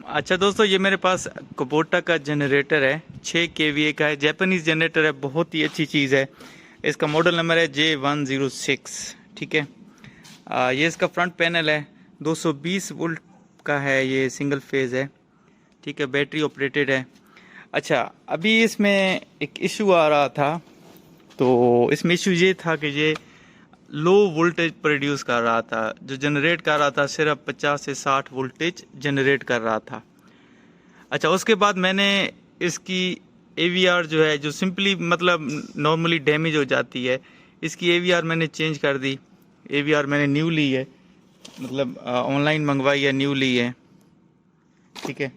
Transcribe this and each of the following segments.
अच्छा दोस्तों, ये मेरे पास कुबोटा का जनरेटर है, 6 केवीए का है, जापानीज जनरेटर है, बहुत ही अच्छी चीज़ है। इसका मॉडल नंबर है J106। ठीक है। ये इसका फ्रंट पैनल है, 220 वोल्ट का है, ये सिंगल फेज़ है। ठीक है, बैटरी ऑपरेटेड है। अच्छा, अभी इसमें एक इशू आ रहा था। तो इसमें इशू ये था कि ये लो वोल्टेज प्रोड्यूस कर रहा था। जो जनरेट कर रहा था सिर्फ 50 से 60 वोल्टेज जनरेट कर रहा था। अच्छा, उसके बाद मैंने इसकी एवीआर जो है, जो सिंपली मतलब नॉर्मली डैमेज हो जाती है, इसकी एवीआर मैंने चेंज कर दी। एवीआर मैंने न्यू ली है, मतलब ऑनलाइन मंगवाई है, न्यू ली है। ठीक है।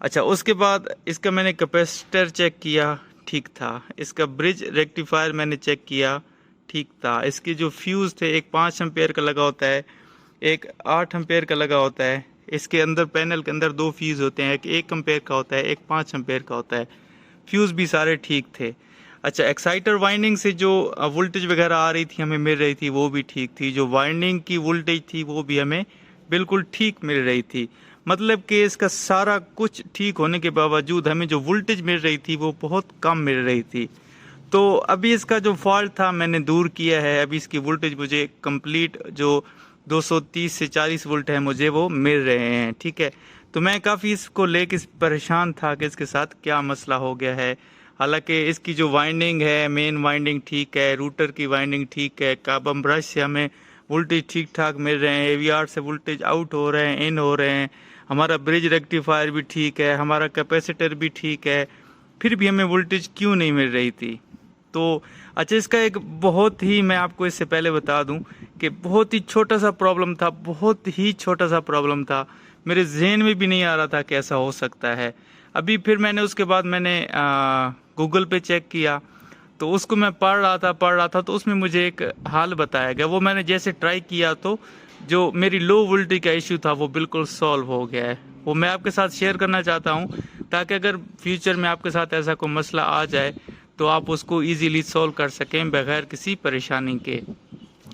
अच्छा, उसके बाद इसका मैंने कैपेसिटर चेक किया, ठीक था। इसका ब्रिज रेक्टिफायर मैंने चेक किया, ठीक था। इसके जो फ्यूज़ थे, एक 5 एम्पेयर का लगा होता है, एक 8 एम्पेयर का लगा होता है। इसके अंदर पैनल के अंदर 2 फ्यूज़ होते हैं, एक 1 एम्पेयर का होता है, एक 5 एम्पेयर का होता है। फ्यूज़ भी सारे ठीक थे। अच्छा, एक्साइटर वाइंडिंग से जो वोल्टेज वगैरह आ रही थी, हमें मिल रही थी, वो भी ठीक थी। जो वाइंडिंग की वोल्टेज थी वो भी हमें बिल्कुल ठीक मिल रही थी। मतलब कि इसका सारा कुछ ठीक होने के बावजूद हमें जो वोल्टेज मिल रही थी वो बहुत कम मिल रही थी। तो अभी इसका जो फॉल्ट था मैंने दूर किया है। अभी इसकी वोल्टेज मुझे कंप्लीट जो 230 से 40 वोल्ट है मुझे वो मिल रहे हैं। ठीक है। तो मैं काफ़ी इसको लेके परेशान था कि इसके साथ क्या मसला हो गया है। हालांकि इसकी जो वाइंडिंग है, मेन वाइंडिंग ठीक है, रूटर की वाइंडिंग ठीक है, कार्बन ब्रश से हमें वोल्टेज ठीक ठाक मिल रहे हैं, एवीआर से वोल्टेज आउट हो रहे हैं, इन हो रहे हैं, हमारा ब्रिज रेक्टिफायर भी ठीक है, हमारा कैपेसिटर भी ठीक है, फिर भी हमें वोल्टेज क्यों नहीं मिल रही थी। तो अच्छा, इसका एक बहुत ही, मैं आपको इससे पहले बता दूं कि बहुत ही छोटा सा प्रॉब्लम था, बहुत ही छोटा सा प्रॉब्लम था। मेरे जहन में भी नहीं आ रहा था कि ऐसा हो सकता है। अभी फिर मैंने उसके बाद मैंने गूगल पे चेक किया, तो उसको मैं पढ़ रहा था तो उसमें मुझे एक हाल बताया गया। वो मैंने जैसे ट्राई किया तो जो मेरी लो वोल्टेज का इशू था वो बिल्कुल सॉल्व हो गया है। वो मैं आपके साथ शेयर करना चाहता हूँ, ताकि अगर फ्यूचर में आपके साथ ऐसा कोई मसला आ जाए तो आप उसको इजीली सॉल्व कर सकें बगैर किसी परेशानी के।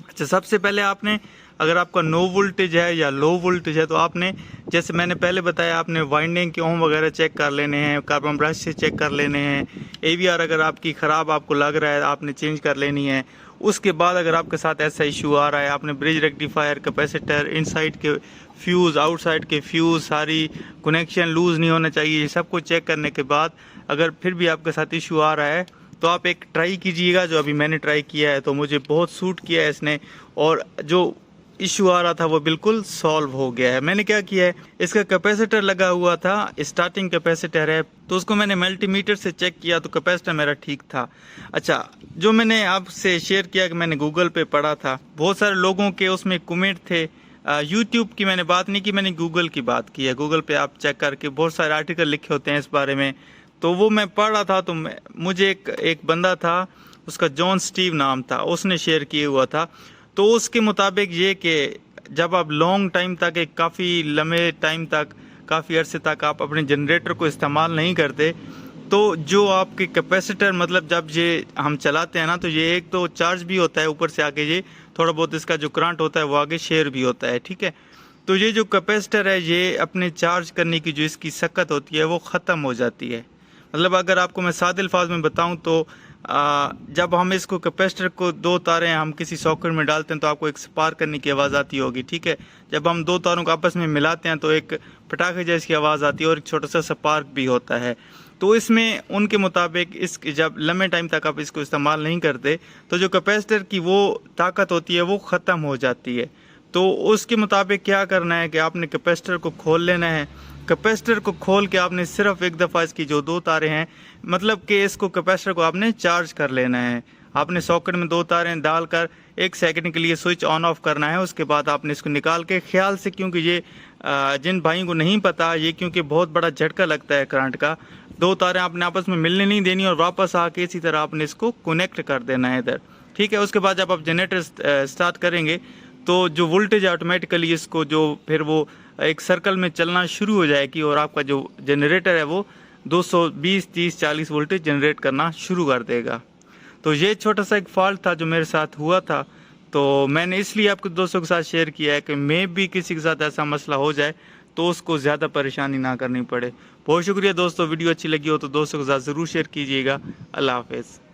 अच्छा, सबसे पहले आपने, अगर आपका नो वोल्टेज है या लो वोल्टेज है, तो आपने, जैसे मैंने पहले बताया, आपने वाइंडिंग के ओम वगैरह चेक कर लेने हैं, कार्बन ब्रश से चेक कर लेने हैं। एवीआर अगर आपकी ख़राब आपको लग रहा है आपने चेंज कर लेनी है। उसके बाद अगर आपके साथ ऐसा इशू आ रहा है, आपने ब्रिज रेक्टिफायर, कैपेसिटर, इनसाइड के फ्यूज़, आउटसाइड के फ्यूज़, सारी कनेक्शन लूज़ नहीं होना चाहिए, ये सब कुछ चेक करने के बाद अगर फिर भी आपके साथ इशू आ रहा है तो आप एक ट्राई कीजिएगा, जो अभी मैंने ट्राई किया है तो मुझे बहुत सूट किया है इसने, और जो इशू आ रहा था वो बिल्कुल सॉल्व हो गया है। मैंने क्या किया है, इसका कैपेसिटर लगा हुआ था, स्टार्टिंग कैपेसिटर है, तो उसको मैंने मल्टीमीटर से चेक किया तो कैपेसिटर मेरा ठीक था। अच्छा, जो मैंने आपसे शेयर किया कि मैंने गूगल पे पढ़ा था, बहुत सारे लोगों के उसमें कमेंट थे। यूट्यूब की मैंने बात नहीं की, मैंने गूगल की बात की है। गूगल पे आप चेक करके बहुत सारे आर्टिकल लिखे होते हैं इस बारे में, तो वो मैं पढ़ रहा था। तो मुझे एक बंदा था, उसका जॉन स्टीव नाम था, उसने शेयर किया हुआ था। तो उसके मुताबिक ये कि जब आप लॉन्ग टाइम तक, एक काफ़ी लंबे टाइम तक, काफ़ी अरसे तक आप अपने जनरेटर को इस्तेमाल नहीं करते, तो जो आपके कैपेसिटर, मतलब जब ये हम चलाते हैं ना, तो ये एक तो चार्ज भी होता है, ऊपर से आगे ये थोड़ा बहुत इसका जो करंट होता है वो आगे शेयर भी होता है। ठीक है। तो ये जो कैपेसिटर है, ये अपने चार्ज करने की जो इसकी शक्ति होती है वो ख़त्म हो जाती है। मतलब अगर आपको मैं सादे अल्फाज में बताऊं तो जब हम इसको, कैपेसिटर को, 2 तारें हम किसी सॉकेट में डालते हैं तो आपको एक स्पार्क करने की आवाज़ आती होगी। ठीक है। जब हम 2 तारों को आपस में मिलाते हैं तो एक पटाखे जैसी आवाज़ आती है और एक छोटा सा स्पार्क भी होता है। तो इसमें उनके मुताबिक इस, जब लंबे टाइम तक आप इसको इस्तेमाल नहीं करते तो जो कैपेसिटर की वो ताकत होती है वो ख़त्म हो जाती है। तो उसके मुताबिक क्या करना है कि आपने कैपेसिटर को खोल लेना है। कैपेसिटर को खोल के आपने सिर्फ एक दफ़ा इसकी जो 2 तारें हैं, मतलब कि इसको, कैपेसिटर को आपने चार्ज कर लेना है। आपने सॉकेट में 2 तारें डालकर 1 सेकंड के लिए स्विच ऑन ऑफ करना है। उसके बाद आपने इसको निकाल के ख्याल से, क्योंकि ये जिन भाइयों को नहीं पता, ये क्योंकि बहुत बड़ा झटका लगता है करंट का, 2 तारें आपने आपस में मिलने नहीं देनी और वापस आके इसी तरह आपने इसको कनेक्ट कर देना है इधर। ठीक है। उसके बाद जब आप जनरेटर स्टार्ट करेंगे तो जो वोल्टेज ऑटोमेटिकली इसको, जो फिर वो एक सर्कल में चलना शुरू हो जाएगी और आपका जो जनरेटर है वो 220, 30, 40 वोल्टेज जनरेट करना शुरू कर देगा। तो ये छोटा सा एक फॉल्ट था जो मेरे साथ हुआ था, तो मैंने इसलिए आपके दोस्तों के साथ शेयर किया है कि मैं भी किसी के साथ ऐसा मसला हो जाए तो उसको ज़्यादा परेशानी ना करनी पड़े। बहुत शुक्रिया दोस्तों, वीडियो अच्छी लगी हो तो दोस्तों के साथ ज़रूर शेयर कीजिएगा। अल्लाह हाफ़िज़।